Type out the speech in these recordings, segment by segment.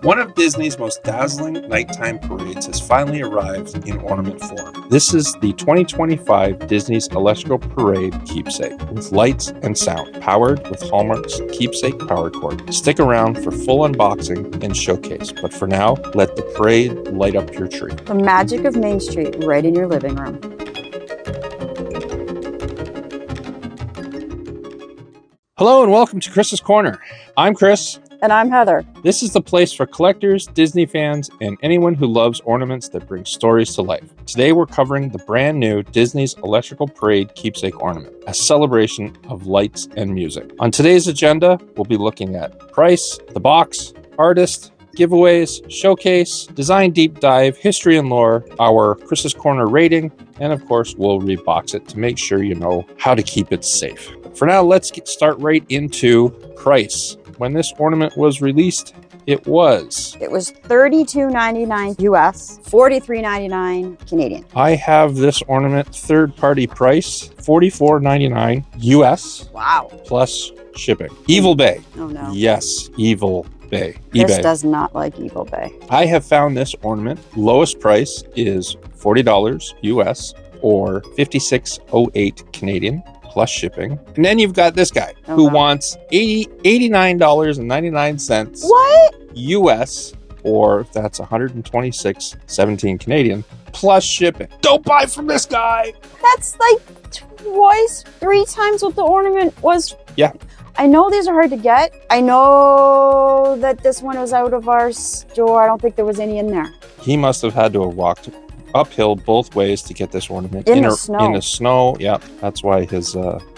One of Disney's most dazzling nighttime parades has finally arrived in ornament form. This is the 2025 Disney's Electrical Parade Keepsake, with lights and sound, powered with Hallmark's Keepsake Power Cord. Stick around for full unboxing and showcase, but for now, let the parade light up your tree. The magic of Main Street right in your living room. Hello and welcome to Chris's Corner. I'm Chris. And I'm Heather. This is the place for collectors, Disney fans, and anyone who loves ornaments that bring stories to life. Today we're covering the brand new Disney's Electrical Parade Keepsake Ornament, a celebration of lights and music. On today's agenda, we'll be looking at price, the box, artist, giveaways, showcase, design deep dive, history and lore, our Chris's Corner rating, and of course we'll rebox it to make sure you know how to keep it safe. But for now, let's start right into price. When this ornament was released, it was $32.99 US, $43.99 Canadian. I have this ornament third-party price, $44.99 US. Wow. Plus shipping. Evil Bay. Oh no. Yes, Evil Bay. Chris eBay. does not like Evil Bay. I have found this ornament. Lowest price is $40 US or $56.08 Canadian. Plus shipping. And then you've got this guy who wants $89.99 what? US, or that's $126.17 Canadian, plus shipping. Don't buy from this guy. That's like three times what the ornament was. Yeah. I know these are hard to get. I know that this one was out of our store. I don't think there was any in there. He must have had to have walked uphill both ways to get this ornament in the snow. In the snow, yeah. That's why his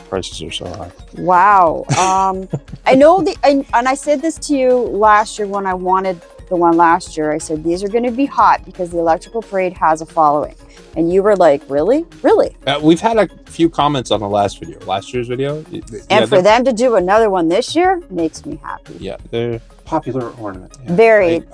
prices are so high. Wow. I know and I said this to you last year when I wanted the one last year. I said these are going to be hot because the Electrical Parade has a following, and you were like, "Really, really?" We've had a few comments on the last year's video, and for them to do another one this year makes me happy. Yeah, they're popular ornament. Yeah, very.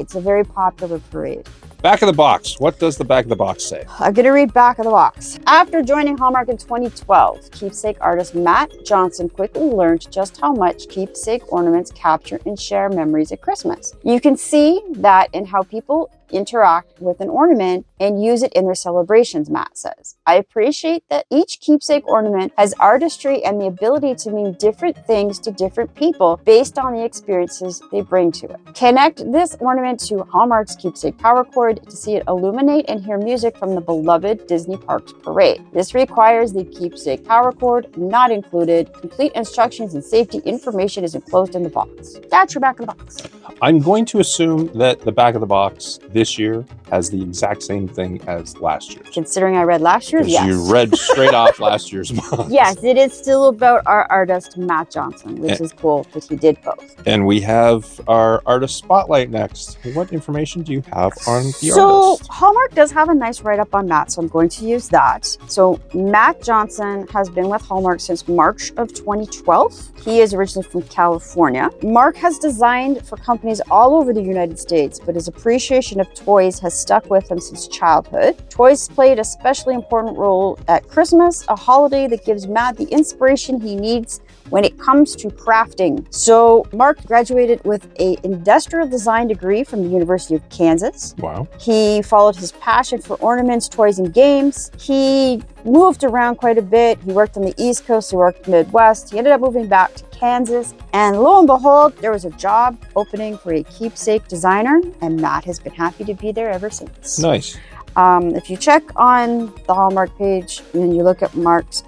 It's a very popular parade. Back of the box. What does the back of the box say? I'm going to read back of the box. After joining Hallmark in 2012, keepsake artist Matt Johnson quickly learned just how much keepsake ornaments capture and share memories at Christmas. You can see that in how people interact with an ornament and use it in their celebrations, Matt says. I appreciate that each keepsake ornament has artistry and the ability to mean different things to different people based on the experiences they bring to it. Connect this ornament to Hallmark's Keepsake Power Cord to see it illuminate and hear music from the beloved Disney Parks parade. This requires the Keepsake Power Cord not included. Complete instructions and safety information is enclosed in the box. That's your back of the box. I'm going to assume that the back of the box this year has the exact same thing as last year's. Considering I read last year's, yes. You read straight off last year's box. Yes, it is still about our artist, Matt Johnson, which is cool because he did both. And we have our artist spotlight next. What information do you have on the artist? So Hallmark does have a nice write-up on Matt, so I'm going to use that. So Matt Johnson has been with Hallmark since March of 2012. He is originally from California. Mark has designed for companies all over the United States, but his appreciation of toys has stuck with him since childhood. Toys played a especially important role at Christmas, a holiday that gives Matt the inspiration he needs when it comes to crafting. So Mark graduated with an industrial design degree from the University of Kansas. Wow. He followed his passion for ornaments, toys, and games. He moved around quite a bit. He worked on the East Coast, he worked in the Midwest. He ended up moving back to Kansas. And lo and behold, there was a job opening for a keepsake designer, and Matt has been happy to be there ever since. Nice. If you check on the Hallmark page and you look at Matt's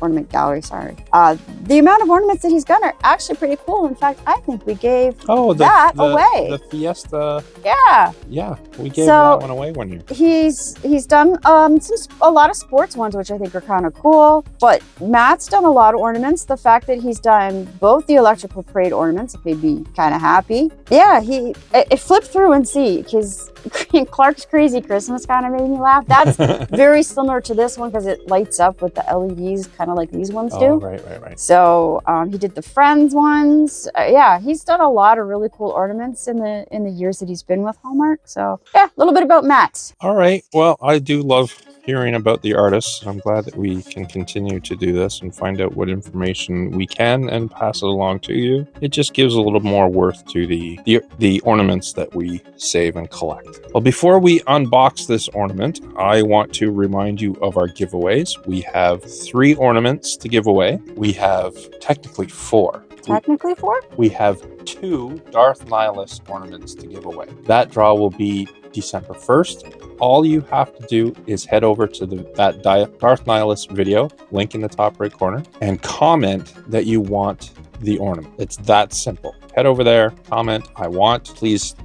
ornament gallery, the amount of ornaments that he's done are actually pretty cool. In fact, I think we gave that away. The Fiesta. Yeah. Yeah, we gave that one away one year. He's done a lot of sports ones, which I think are kind of cool. But Matt's done a lot of ornaments. The fact that he's done both the Electrical Parade ornaments made me kind of happy. Yeah, it flipped through and see because Clark's Crazy Christmas kind of made me laugh. That's very similar to this one because it lights up with the LEDs, kind of like these ones do. Right. So he did the Friends ones. Yeah, he's done a lot of really cool ornaments in the years that he's been with Hallmark. So yeah, a little bit about Matt. All right. Well, I do love hearing about the artists. I'm glad that we can continue to do this and find out what information we can and pass it along to you. It just gives a little more worth to the ornaments that we save and collect. Well, before we unbox this ornament, I want to remind you of our giveaways. We have 3 ornaments to give away. We have technically 4. Technically 4? We have 2 Darth Nihilus ornaments to give away. That draw will be December 1st. All you have to do is head over to that Darth Nihilus video, link in the top right corner, and comment that you want the ornament. It's that simple. Head over there, comment, I want, please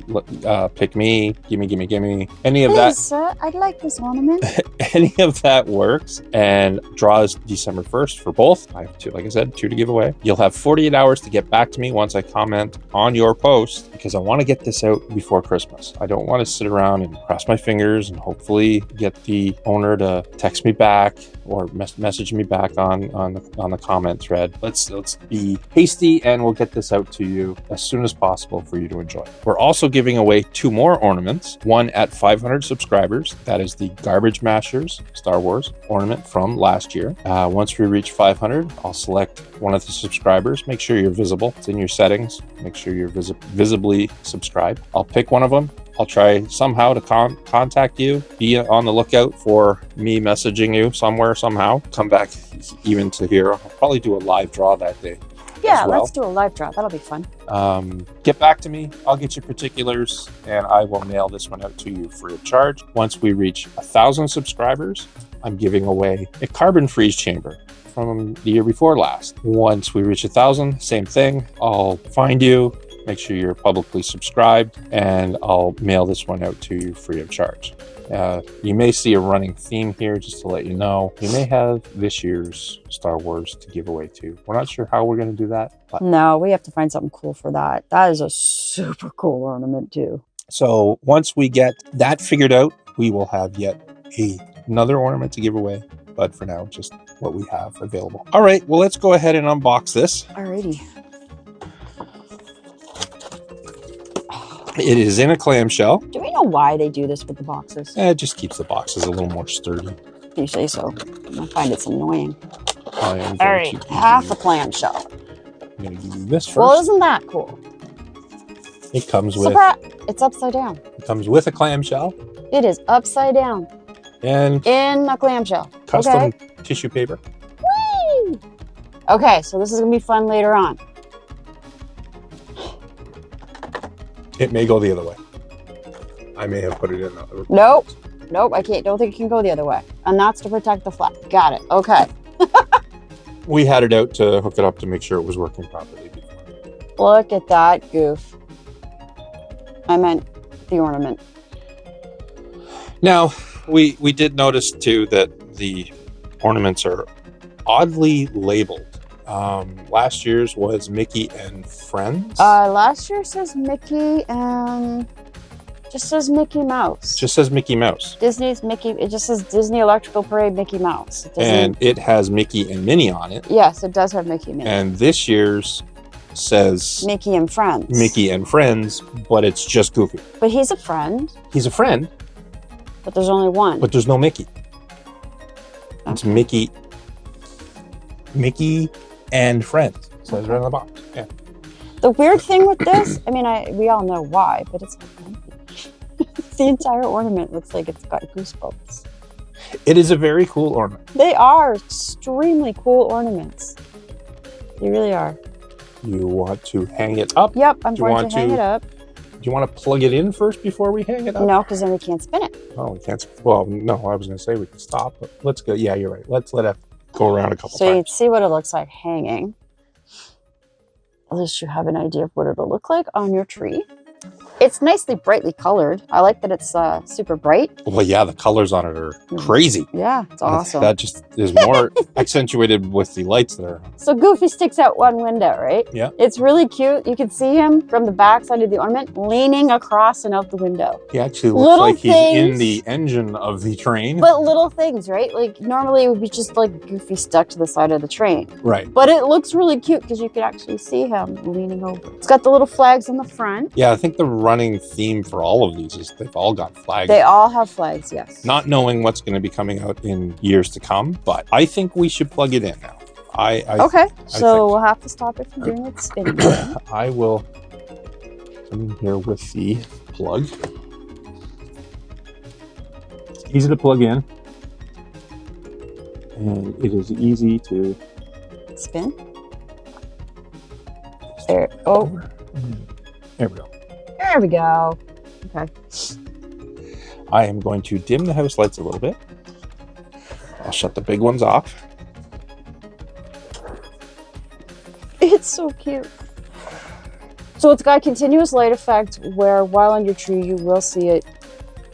pick me, gimme. Any of that. Sir, I'd like this ornament. Any of that works, and draw is December 1st for both. I have 2, like I said, 2 to give away. You'll have 48 hours to get back to me once I comment on your post, because I want to get this out before Christmas. I don't want to sit around and cross my fingers and hopefully get the owner to text me back or message me back on the comment thread. Let's be hasty, and we'll get this out to you as soon as possible for you to enjoy. We're also giving away 2 more ornaments, one at 500 subscribers. That is the Garbage Mashers Star Wars ornament from last year. Once we reach 500, I'll select one of the subscribers. Make sure you're visible. It's in your settings. Make sure you're visibly subscribed. I'll pick one of them. I'll try somehow to contact you. Be on the lookout for me messaging you somewhere, somehow. Come back even to here. I'll probably do a live draw that day. Yeah, well. let's do a live draw. That'll be fun. Get back to me. I'll get your particulars, and I will mail this one out to you free of charge. Once we reach 1,000 subscribers, I'm giving away a carbon freeze chamber from the year before last. Once we reach 1,000, same thing. I'll find you, make sure you're publicly subscribed, and I'll mail this one out to you free of charge. You may see a running theme here, just to let you know. We may have this year's Star Wars to give away too. We're not sure how we're going to do that. But no, we have to find something cool for that. That is a super cool ornament too. So once we get that figured out, we will have yet another ornament to give away. But for now, just what we have available. All right, well, let's go ahead and unbox this. Alrighty. It is in a clamshell. Do we know why they do this with the boxes? It just keeps the boxes a little more sturdy. You say so. I find it's annoying. I am All right, half a clamshell. I'm going to give you this first. Well, isn't that cool? It comes with. It's upside down. It comes with a clamshell. It is upside down. And in a clamshell. Custom tissue paper. Whee! Okay, so this is going to be fun later on. It may go the other way. I may have put it in the other way. Nope, I can't. Don't think it can go the other way. And that's to protect the flap. Got it. Okay. We had it out to hook it up to make sure it was working properly. Look at that goof. I meant the ornament. Now, we did notice too that the ornaments are oddly labeled. Last year's was Mickey and Friends. Last year says Mickey and just says Mickey Mouse. Just says Mickey Mouse. Disney's Mickey. It just says Disney Electrical Parade Mickey Mouse. And it has Mickey and Minnie on it. Yes, it does have Mickey and Minnie. And this year's says Mickey and Friends. Mickey and Friends, but it's just Goofy. But he's a friend. He's a friend. But there's only one. But there's no Mickey. Okay. It's Mickey and Friends. It says right on the box. Yeah. The weird thing with this, I mean, we all know why, but it's the entire ornament looks like it's got goosebumps. It is a very cool ornament. They are extremely cool ornaments. They really are. You want to hang it up? Yep, I'm going to hang it up. Do you want to plug it in first before we hang it up? No, because then we can't spin it. Oh, we can't. Well, no, I was going to say we can stop, but let's go. Yeah, you're right. Let's let it go around a couple times. So you'd see what it looks like hanging. At least you have an idea of what it'll look like on your tree. It's nicely brightly colored. I like that it's super bright. Well, yeah, the colors on it are crazy. Yeah, it's awesome. That just is more accentuated with the lights that are on. So Goofy sticks out one window, right? Yeah. It's really cute. You can see him from the back side of the ornament leaning across and out the window. He actually looks like he's in the engine of the train. But little things, right? Like normally it would be just like Goofy stuck to the side of the train. Right. But it looks really cute because you could actually see him leaning over. It's got the little flags on the front. Yeah, I think think the running theme for all of these is they've all got flags. They all have flags, yes. Not knowing what's going to be coming out in years to come, but I think we should plug it in now. Okay, so we'll have to stop it from doing its spinning. I will come in here with the plug. It's easy to plug in, and it is easy to spin. There. Oh, there we go. There we go. Okay. I am going to dim the house lights a little bit. I'll shut the big ones off. It's so cute. So it's got continuous light effect where while on your tree you will see it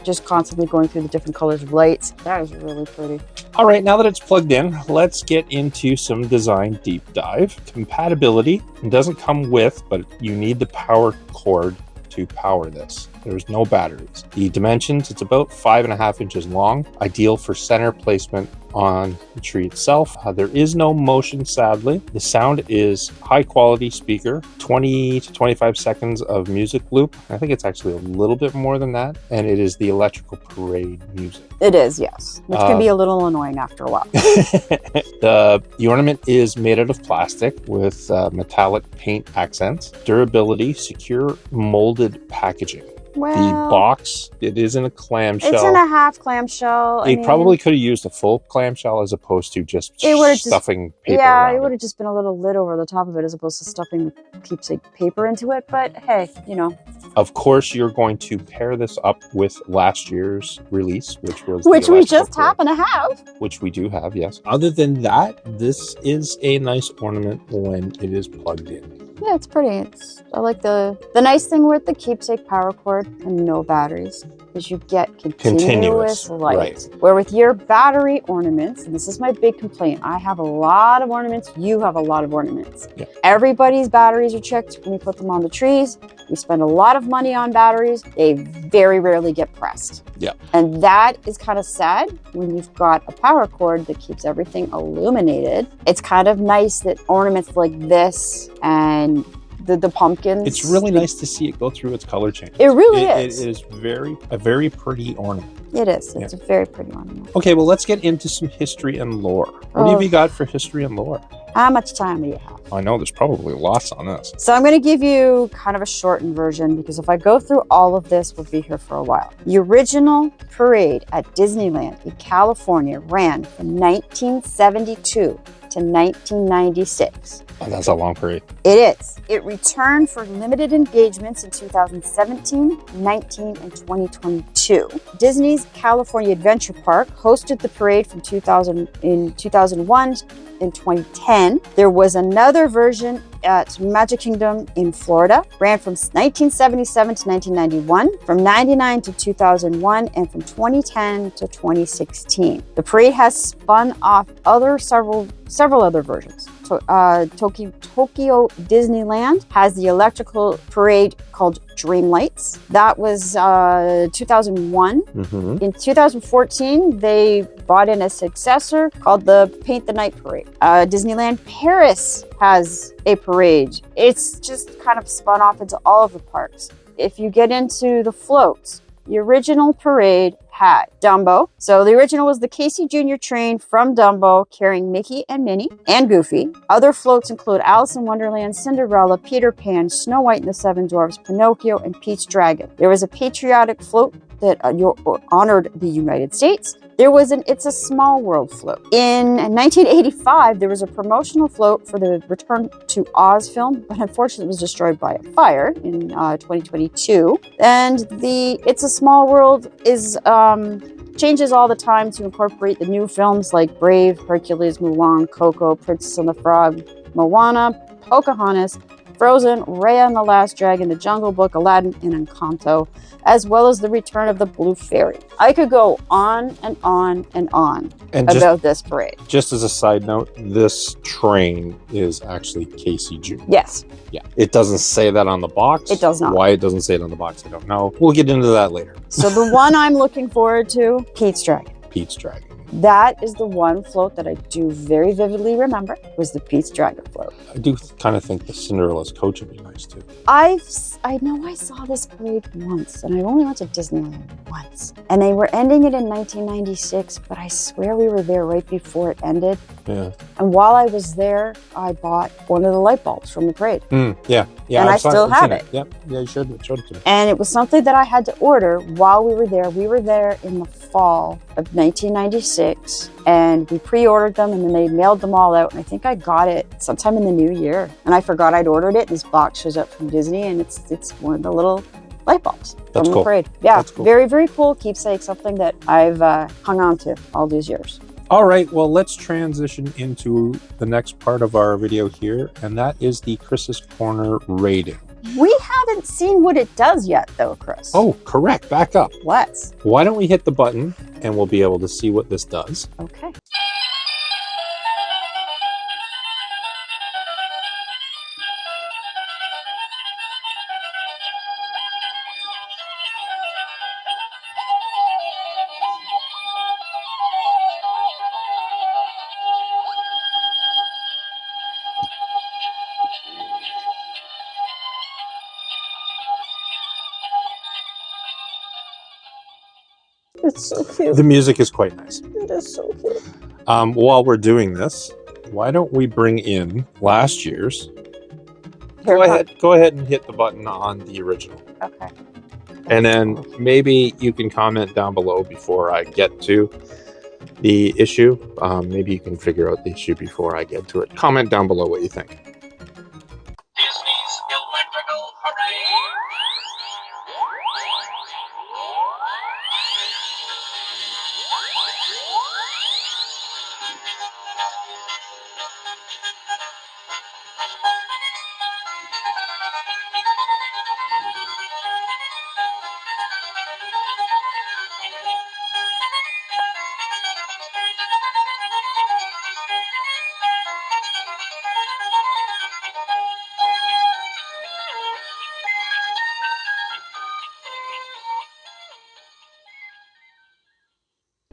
just constantly going through the different colors of lights. That is really pretty. All right, now that it's plugged in, let's get into some design deep dive. Compatibility, it doesn't come with, but you need the power cord to power this. There's no batteries. The dimensions, it's about 5.5 inches long, ideal for center placement on the tree itself. There is no motion, sadly. The sound is high quality speaker, 20 to 25 seconds of music loop. I think it's actually a little bit more than that. And it is the electrical parade music. It is, yes. Which can be a little annoying after a while. The ornament is made out of plastic with metallic paint accents, durability, secure molded packaging. Well, the box, it is in a clamshell. It's in a half clamshell. They probably could have used a full clamshell as opposed to just stuffing paper around it would have just been a little lid over the top of it as opposed to stuffing keepsake paper into it. But hey, you know. Of course, you're going to pair this up with last year's release, which we just happen to have. Which we do have, yes. Other than that, this is a nice ornament when it is plugged in. Yeah, it's pretty. I like the nice thing with the keepsake power cord and no batteries is you get continuous light. Right. Where with your battery ornaments, and this is my big complaint, I have a lot of ornaments, you have a lot of ornaments. Yeah. Everybody's batteries are checked when we put them on the trees. We spend a lot of money on batteries. They very rarely get pressed. Yeah. And that is kind of sad when you've got a power cord that keeps everything illuminated. It's kind of nice that ornaments like this and the pumpkins. It's really nice to see it go through its color change. It really is. It is a very pretty ornament. It is. It's a very pretty ornament. Okay, well, let's get into some history and lore. What have you got for history and lore? How much time do you have? I know there's probably lots on this. So I'm going to give you kind of a shortened version because if I go through all of this, we'll be here for a while. The original parade at Disneyland in California ran from 1972 to 1996. Oh, that's a long parade. It is. It returned for limited engagements in 2017, 19, and 2022. Disney's California Adventure Park hosted the parade from 2001 in 2010. There was another version at Magic Kingdom in Florida, ran from 1977 to 1991, from 99 to 2001, and from 2010 to 2016. The parade has spun off several other versions. Tokyo Disneyland has the electrical parade called Dream Lights. That was 2001. Mm-hmm. In 2014, they brought in a successor called the Paint the Night Parade. Disneyland Paris has a parade. It's just kind of spun off into all of the parks. If you get into the floats, the original parade had Dumbo. So the original was the Casey Jr. train from Dumbo carrying Mickey and Minnie and Goofy. Other floats include Alice in Wonderland, Cinderella, Peter Pan, Snow White and the Seven Dwarfs, Pinocchio, and Pete's Dragon. There was a patriotic float that honored the United States. There was an It's a Small World float. In 1985, there was a promotional float for the Return to Oz film, but unfortunately it was destroyed by a fire in 2022. And the It's a Small World is changes all the time to incorporate the new films like Brave, Hercules, Mulan, Coco, Princess and the Frog, Moana, Pocahontas, Frozen, Raya and the Last Dragon, The Jungle Book, Aladdin, and Encanto, as well as the return of the Blue Fairy. I could go on and on and on about this parade. Just as a side note, this train is actually Casey Jr. Yes. Yeah. It doesn't say that on the box. It does not. Why it doesn't say it on the box, I don't know. We'll get into that later. So the one I'm looking forward to, Pete's Dragon. Pete's Dragon. That is the one float that I do very vividly remember, was the Pete's Dragon float. I do kind of think the Cinderella's coach would be nice too. I know I saw this parade once, and I only went to Disneyland once. And they were ending it in 1996, but I swear we were there right before it ended. Yeah. And while I was there, I bought one of the light bulbs from the parade. Yeah. And I still have it. Yep. Yeah, you showed it to me. And it was something that I had to order while we were there. We were there in the fall of 1996, and we pre-ordered them, and then they mailed them all out. And I think I got it sometime in the new year. And I forgot I'd ordered it. This box shows up from Disney, and it's one of the little light bulbs from the parade. Yeah, that's cool. Very, very cool keepsake, something that I've hung on to all these years. All right, well, let's transition into the next part of our video here, and that is the Chris's Corner rating. We haven't seen what it does yet, though, Chris. Oh, correct. Back up. Let's. Why don't we hit the button, and we'll be able to see what this does. Okay. It's so cute. The music is quite nice. It is so cute. While we're doing this, why don't we bring in last year's? Go ahead and hit the button on the original. Okay. And then maybe you can comment down below before I get to the issue. Maybe you can figure out the issue before I get to it. Comment down below what you think. Disney's Electrical Parade.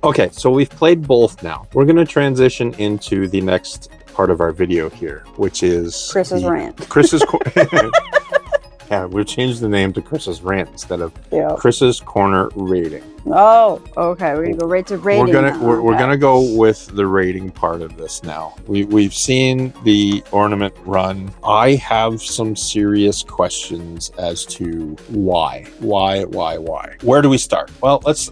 Okay, so we've played both now. We're going to transition into the next part of our video here, which is Chris's Rant. Yeah, we've changed the name to Chris's Rant instead of Yeah. Chris's Corner rating. Oh, okay. We're gonna go right to rating. We're gonna go with the rating part of this now. We've seen the ornament run. I have some serious questions as to why. Where do we start? Well, let's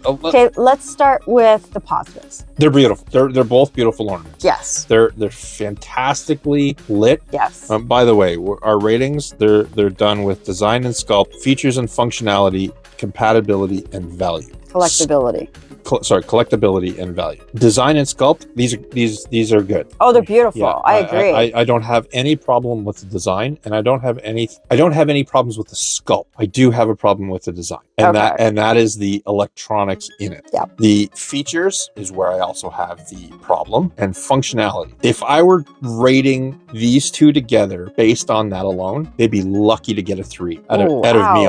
start with the positives. They're beautiful. They're both beautiful ornaments. Yes. They're fantastically lit. Yes. By the way, our ratings they're done with design and sculpt, features and functionality, compatibility and value. Collectability. Collectability and value. Design and sculpt, these are good. Oh, they're beautiful. Yeah, I agree. I don't have any problem with the design, and I don't have any problems with the sculpt. I do have a problem with the design, and that is the electronics in it. Yeah. The features is where I also have the problem, and functionality. If I were rating these two together based on that alone, they'd be lucky to get a 3 out of me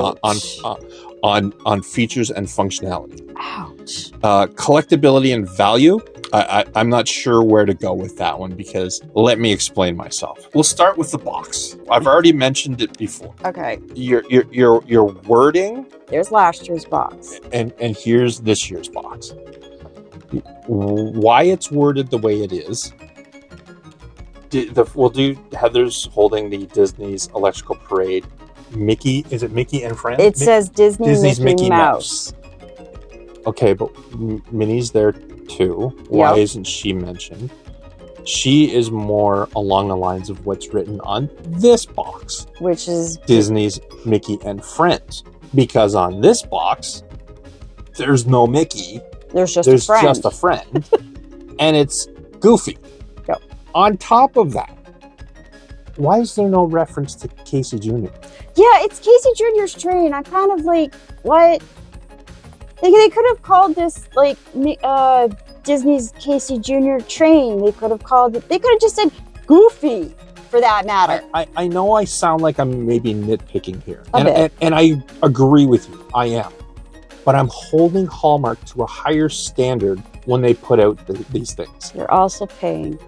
on features and functionality. Ouch. Collectability and value. I'm not sure where to go with that one because let me explain myself. We'll start with the box. I've already mentioned it before. Okay. Your wording. There's last year's box. And here's this year's box. Why it's worded the way it is. We'll do Heather's holding the Disney's Electrical Parade. Mickey, is it Mickey and Friends? It says Disney's Mickey Mouse. Okay, but Minnie's there too. Why isn't she mentioned? She is more along the lines of what's written on this box, which is Disney's Mickey and Friends. Because on this box, there's no Mickey. There's just a friend. And it's Goofy. Yep. On top of that, why is there no reference to Casey Jr.? Yeah, it's Casey Jr.'s train. I kind of like, what? They could have called this like Disney's Casey Jr. train. They could have just said Goofy for that matter. I know I sound like I'm maybe nitpicking here. And I agree with you. I am. But I'm holding Hallmark to a higher standard when they put out these things. You're also paying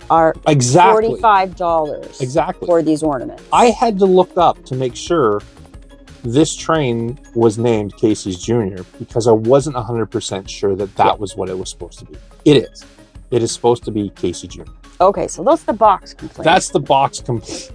our Exactly. $45 Exactly. for these ornaments. I had to look up to make sure this train was named Casey's Jr. because I wasn't 100% sure that was what it was supposed to be. It is. It is supposed to be Casey Jr. Okay, so that's the box complaint. That's the box complaint.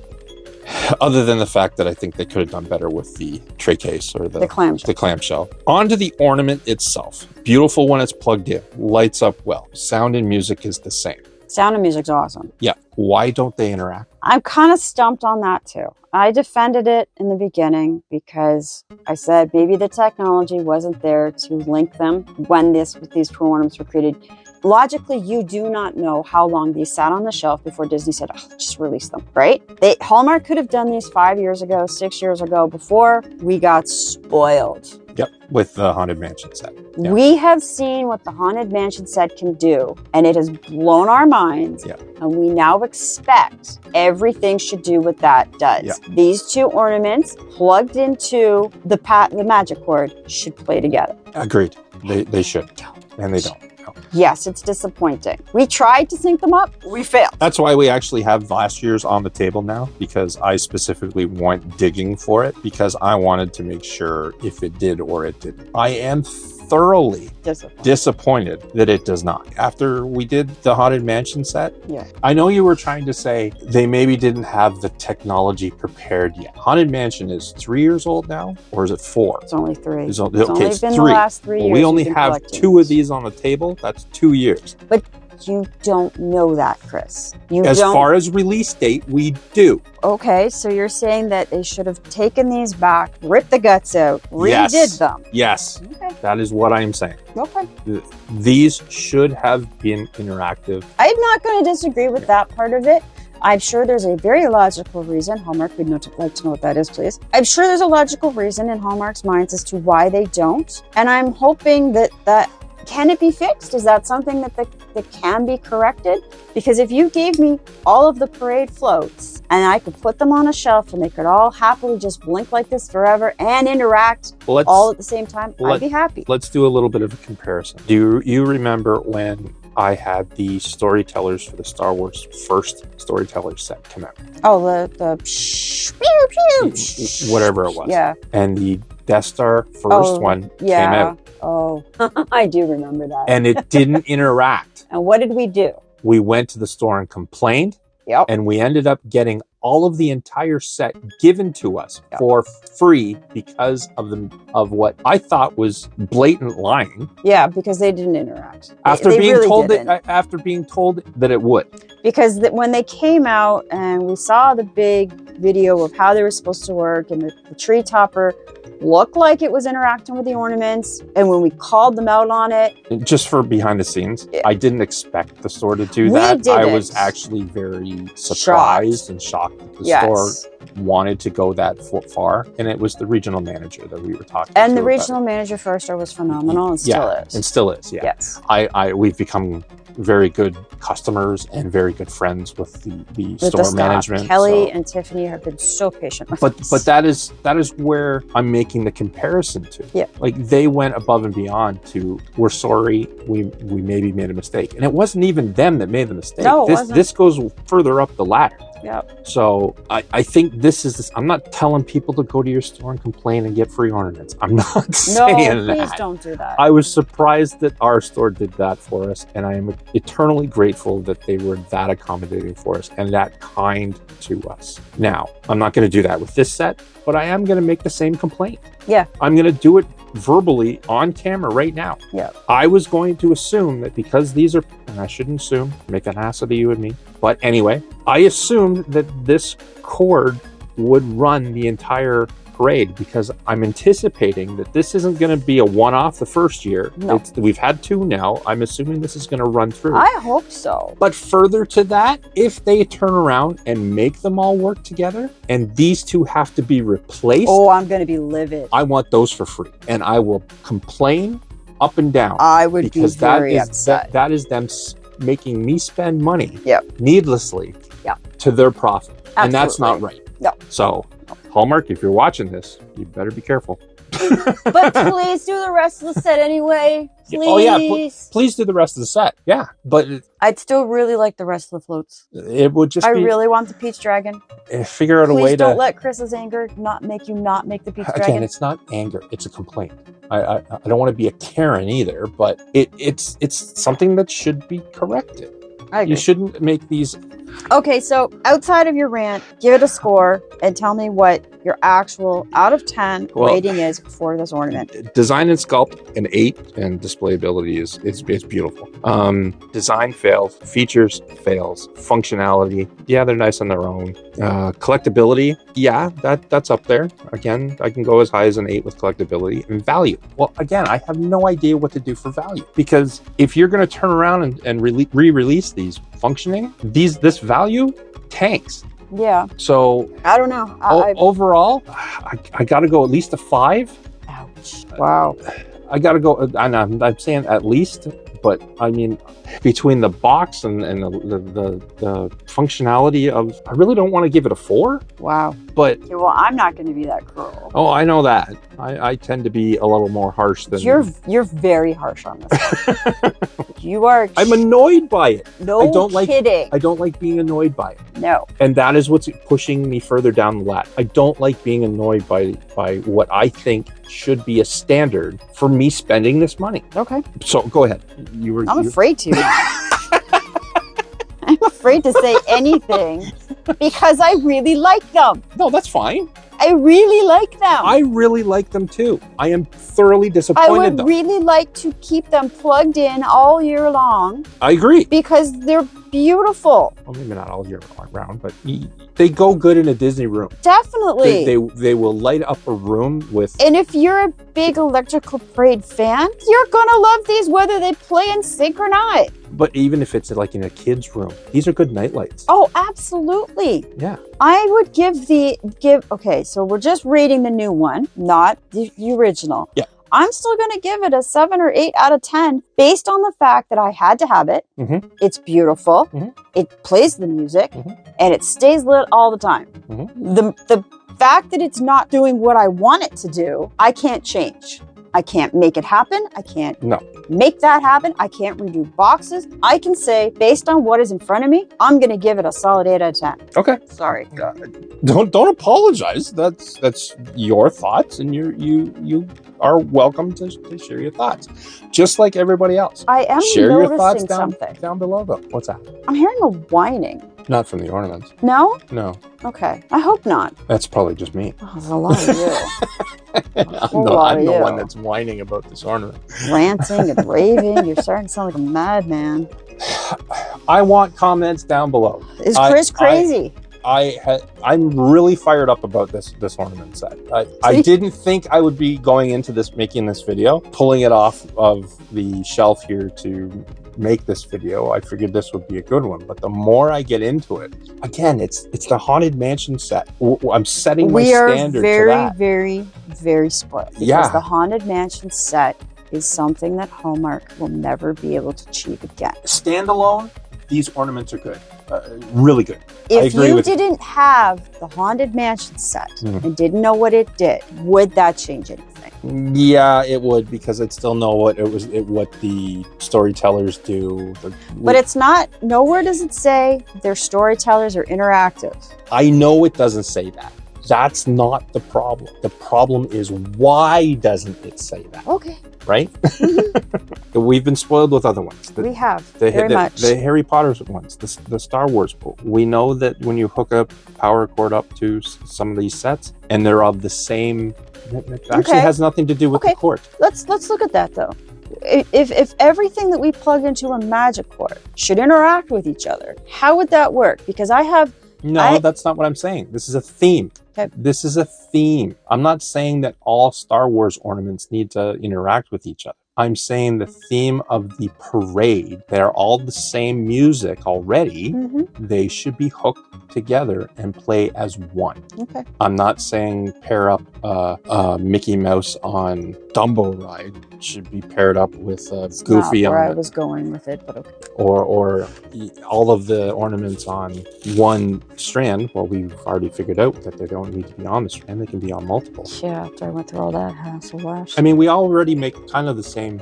Other than the fact that I think they could have done better with the tray case or the clamshell. On to the ornament itself. Beautiful when it's plugged in. Lights up well. Sound and music is the same. Sound and music's awesome. Yeah. Why don't they interact? I'm kind of stumped on that too. I defended it in the beginning because I said maybe the technology wasn't there to link them when these two ornaments were created. Logically, you do not know how long these sat on the shelf before Disney said, oh, just release them, right? Hallmark could have done these 5 years ago, 6 years ago, before we got spoiled. Yep, with the Haunted Mansion set. Yep. We have seen what the Haunted Mansion set can do, and it has blown our minds. Yep. And we now expect everything should do what that does. Yep. These two ornaments plugged into the magic cord should play together. Agreed. They should, and they don't. Yes, it's disappointing. We tried to sync them up. We failed. That's why we actually have last year's on the table now, because I specifically went digging for it because I wanted to make sure if it did or it didn't. I am thoroughly disappointed that it does not. After we did the Haunted Mansion set, I know you were trying to say they maybe didn't have the technology prepared yet. Haunted Mansion is 3 years old now, or is it 4? It's only 3. It's only been 3. the last 3 years. We only have 2 of these on the table. That's 2 years. But you don't know that, Chris. As far as release date, we do. Okay, so you're saying that they should have taken these back, ripped the guts out, redid them. Yes. Okay. That is what I'm saying. Okay. These should have been interactive. I'm not going to disagree with that part of it. I'm sure there's a very logical reason. Hallmark would like to know what that is, please. I'm sure there's a logical reason in Hallmark's minds as to why they don't. And I'm hoping that can it be fixed? Is that something that can be corrected? Because if you gave me all of the parade floats and I could put them on a shelf and they could all happily just blink like this forever and interact all at the same time, I'd be happy. Let's do a little bit of a comparison. Do you remember when I had the storytellers for the Star Wars first storyteller set come out? Oh, the whatever it was. Yeah. And the Death Star first one came out. Oh, I do remember that. And it didn't interact. And what did we do? We went to the store and complained. Yep. And we ended up getting all of the entire set given to us for free because of what I thought was blatant lying. Yeah, because they didn't interact. After they being really told didn't. after being told that it would. Because when they came out and we saw the big video of how they were supposed to work and the tree topper looked like it was interacting with the ornaments, and when we called them out on it, just for behind the scenes, I didn't expect the store to do that. Didn't. I was actually very surprised and shocked that the store wanted to go that far, and it was the regional manager that we were talking to. And the regional manager for our store was phenomenal and still is. And still is, yeah. Yes. We've become very good customers and very good friends with the store management. Kelly and Tiffany have been so patient with us. But that is where I'm making the comparison to. Yeah. Like they went above and beyond to, we're sorry, we maybe made a mistake. And it wasn't even them that made the mistake. No, it wasn't. This goes further up the ladder. Yep. So I think I'm not telling people to go to your store and complain and get free ornaments. I'm not saying that. No, please don't do that. I was surprised that our store did that for us, and I am eternally grateful that they were that accommodating for us and that kind to us. Now, I'm not going to do that with this set, but I am going to make the same complaint. Yeah. I'm going to do it verbally on camera right now. Yeah. I was going to assume that because these are, and I shouldn't assume, make an ass of you and me, but anyway, I assumed that this cord would run the entire parade because I'm anticipating that this isn't going to be a one-off the first year. No. We've had 2 now. I'm assuming this is going to run through. I hope so. But further to that, if they turn around and make them all work together and these 2 have to be replaced, oh, I'm going to be livid. I want those for free. And I will complain up and down. I would be very upset. That is them making me spend money needlessly to their profit. Absolutely. And that's not right. No. So, Hallmark, if you're watching this, you better be careful. But please do the rest of the set anyway. Please. Oh yeah, please do the rest of the set. Yeah, but I'd still really like the rest of the floats. it would just I be really want the peach dragon. figure out a way Please to. don't let Chris's anger not make you not make the peach Again, dragon. it's not anger; it's a complaint. I don't want to be a Karen either, but it's something that should be corrected. I agree. You shouldn't make these. Okay, so outside of your rant, give it a score and tell me what your actual out of 10 rating is for this ornament. Design and sculpt an 8, and displayability is beautiful. Design fails, features fails, functionality, yeah, they're nice on their own. Collectability, yeah, that's up there. Again, I can go as high as an 8 with collectability. And value, well, again, I have no idea what to do for value, because if you're going to turn around and re-release these functioning, this value tanks. Yeah. So I don't know. overall, I got to go at least a 5. Ouch. Wow. I got to go. I'm saying at least, but I mean, between the box and the functionality of, I really don't want to give it a 4. Wow. But okay, well, I'm not going to be that cruel. oh, I know that. I tend to be a little more harsh than you're very harsh on this. You are. I'm annoyed by it. No I don't kidding. I don't like being annoyed by it. No. And that is what's pushing me further down the ladder. I don't like being annoyed by what I think should be a standard for me spending this money. Okay. So go ahead. I'm afraid to. I'm afraid to say anything because I really like them. No, that's fine. I really like them. I really like them too. I am thoroughly I disappointed would though. really like to keep them plugged in all year long I agree. because they're beautiful. Well, maybe not all year round, but they go good in a Disney room. Definitely. They will light up a room with. And if you're a big Electrical Parade fan, you're gonna love these whether they play in sync or not. But even if it's like in a kid's room, these are good night lights. Oh, absolutely. Yeah. I would okay, so we're just rating the new one, not the original. Yeah. I'm still going to give it a 7 or 8 out of 10 based on the fact that I had to have it. Mm-hmm. It's beautiful. Mm-hmm. It plays the music Mm-hmm. and it stays lit all the time. Mm-hmm. The fact that it's not doing what I want it to do, I can't change. I can't make it happen. I can't make that happen. I can't redo boxes. I can say, based on what is in front of me, I'm going to give it a solid 8 out of 10. Okay. Sorry. Don't apologize. That's your thoughts, and you are welcome to share your thoughts, just like everybody else. I am share your thoughts noticing down below though. What's that? I'm hearing a whining. Not from the ornaments. No? No. Okay. I hope not. That's probably just me. Oh, there's a lot of you. I'm the one that's whining about this ornament. Ranting and raving. You're starting to sound like a madman. I want comments down below. Is Chris crazy? I'm really fired up about this ornament set. I didn't think I would be going into making this video, pulling it off of the shelf here to make this video. I figured this would be a good one, but the more I get into it, again, it's the Haunted Mansion set. I'm setting my standard We are to that. very, very spoiled because the Haunted Mansion set is something that Hallmark will never be able to achieve again. Standalone, these ornaments are good. Really good. If you didn't have the Haunted Mansion set and didn't know what it did, would that change anything? Yeah, it would, because I'd still know what the storytellers do. But it's not, nowhere does it say their storytellers are interactive. I know it doesn't say that. That's not the problem. The problem is, why doesn't it say that? Okay. Right? We've been spoiled with other ones. We have, very much. The Harry Potter ones, the Star Wars. We know that when you hook a power cord up to some of these sets, and they're of the same, it actually has nothing to do with the cord. Let's look at that though. If everything that we plug into a magic cord should interact with each other, how would that work? Because that's not what I'm saying. This is a theme. Okay. This is a theme. I'm not saying that all Star Wars ornaments need to interact with each other. I'm saying the theme of the parade, they're all the same music already. They should be hooked together and play as one. Okay. I'm not saying pair up Mickey Mouse on Dumbo ride should be paired up with It's Goofy not where on I it. was going with it, but okay. Or all of the ornaments on one strand. Well, we've already figured out that they don't need to be on the strand. They can be on multiple. Yeah, after I went through all that hassle last. I mean, we already make kind of the same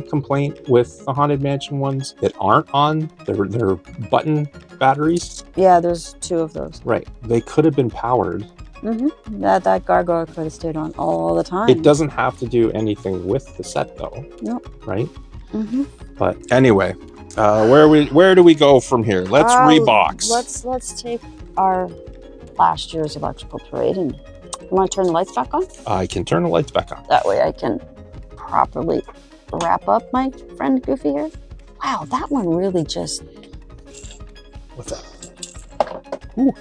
complaint with the Haunted Mansion ones that aren't on. They're button batteries. Yeah, there's 2 of those. Right. They could have been powered. That gargoyle could have stayed on all the time. It doesn't have to do anything with the set though. Nope. Right? But anyway, where do we go from here? Let's rebox. Let's take our last year's electrical parade, and you want to turn the lights back on? I can turn the lights back on. That way I can properly wrap up my friend Goofy here. Wow, that one really just... What's that? Ooh.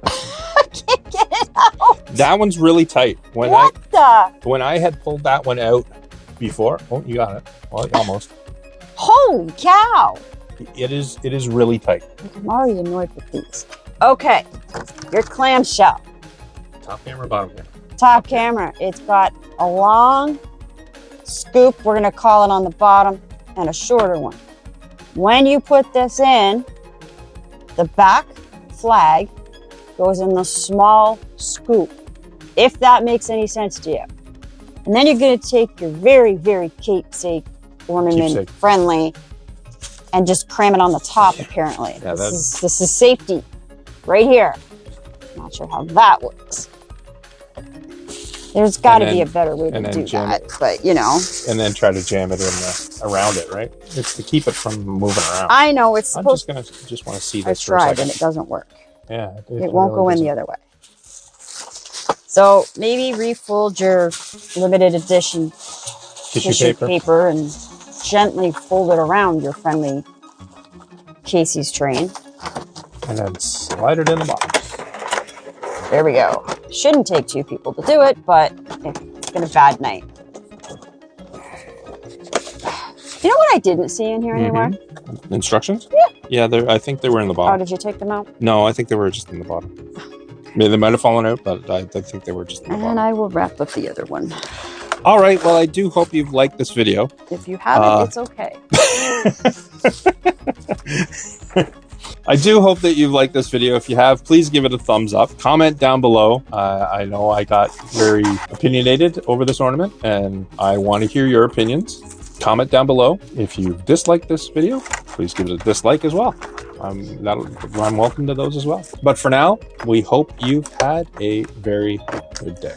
I can't get it out. That one's really tight. When I had pulled that one out before, oh, you got it. Well, almost. Holy cow! It is really tight. I'm already annoyed with these. Okay, your clamshell. Top camera, bottom camera. Top camera. It's got a long scoop, we're gonna call it on the bottom, and a shorter one. When you put this in, the back flag goes in the small scoop, if that makes any sense to you. And then you're gonna take your very, very keepsake ornament friendly and just cram it on the top, apparently. Yeah, this is safety right here. Not sure how that works. There's got to be a better way to do that, but you know. And then try to jam it in around it, right? It's to keep it from moving around. I know it's supposed. I'm just want to see this I for a second. tried and it doesn't work. Yeah, it won't go in the other way. So maybe refold your limited edition tissue paper and gently fold it around your friendly Casey's train. And then slide it in the box. There we go. Shouldn't take 2 people to do it, but it's been a bad night. You know what I didn't see in here anywhere? Instructions? Yeah. Yeah, I think they were in the bottom. Oh, did you take them out? No, I think they were just in the bottom. Maybe they might have fallen out, but I think they were just in the bottom. And I will wrap up the other one. All right, well, I do hope you've liked this video. If you haven't, it's okay. I do hope that you've liked this video. If you have, please give it a thumbs up. Comment down below. I know I got very opinionated over this ornament, and I want to hear your opinions. Comment down below. If you dislike this video, please give it a dislike as well. I'm welcome to those as well. But for now, we hope you've had a very good day.